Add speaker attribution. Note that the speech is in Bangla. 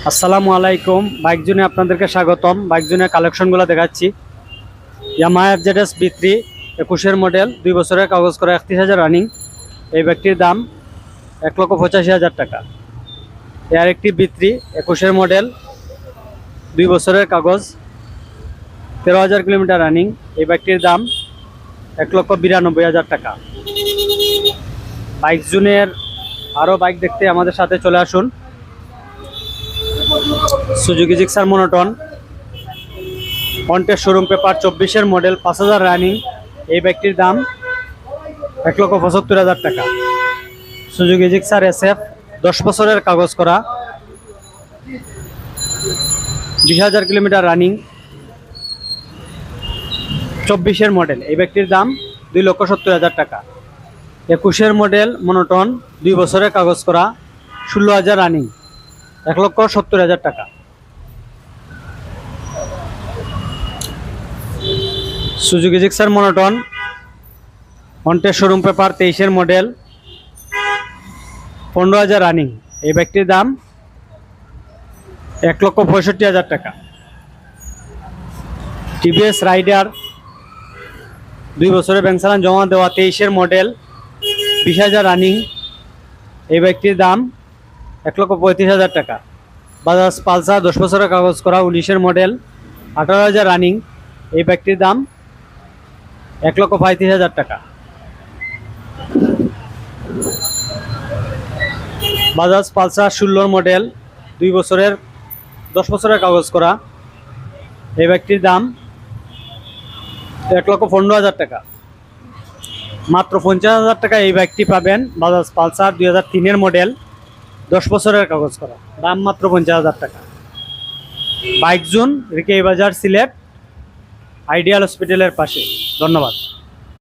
Speaker 1: আসসালামু আলাইকুম। বাইক জোনে আপনাদেরকে স্বাগতম। বাইক জোনের কালেকশনগুলো দেখাচ্ছি। ইয়ামাহা এফজেডএস বি3 21-এর মডেল, 2 বছরের কাগজ করা, 31,000 রানিং। এই বাইকটির দাম 1,85,000 টাকা। এর একটি বি3 21-এর মডেল, 2 বছরের কাগজ, 13,000 কিলোমিটার রানিং। এই বাইকটির দাম 1,92,000 টাকা। বাইক জোনের আরও বাইক দেখতে আমাদের সাথে চলে আসুন। সুজুকি জিক্সার মনোটন, ফন্টের শোরুম পেপার, 24-এর মডেল, 5,000 রানিং। এই বাইকটির দাম 1,75,000 টাকা। সুজুকি জিক্সার SF, 10 বছরের কাগজ করা, 20,000 কিলোমিটার রানিং, 24-এর মডেল। এই বাইকটির দাম 2,70,000 টাকা। 21-এর মডেল মনোটন, 2 বছরের কাগজ করা, 16,000 রানিং, 1,70,000 টাকা। সুজুকি জিক্সার মনোটন, ফন্টের শোরুম পেপার, 23-এর মডেল, 15,000 রানিং। এই বাইকটির দাম 1,65,000 টাকা। টিভিএস রাইডার, 2 বছরের ব্যাংক চালান জমা দেওয়া, 23-এর মডেল, 20,000 রানিং। এই বাইকটির দাম 1,35,000 টাকা। বাজাজ পালসার, 10 বছরের কাগজ করা, 19-এর মডেল, 18,000 রানিং। এই বাইকটির দাম 1,35,000 টাকা। বাজাজ পালসার 16 মডেল, 2 বছরের 10 বছরের কাগজ করা, এই বাইকটির দাম 1,15,000 টাকা। মাত্র 50,000 টাকা এই বাইকটি পাবেন। বাজাজ পালসার 2003-এর মডেল, 10 বছরের কাগজ করা, দাম মাত্র 50,000 টাকা। বাইক জোন, রিকেই বাজার, সিলেট, আইডিয়াল হসপিটালের পাশে। ধন্যবাদ।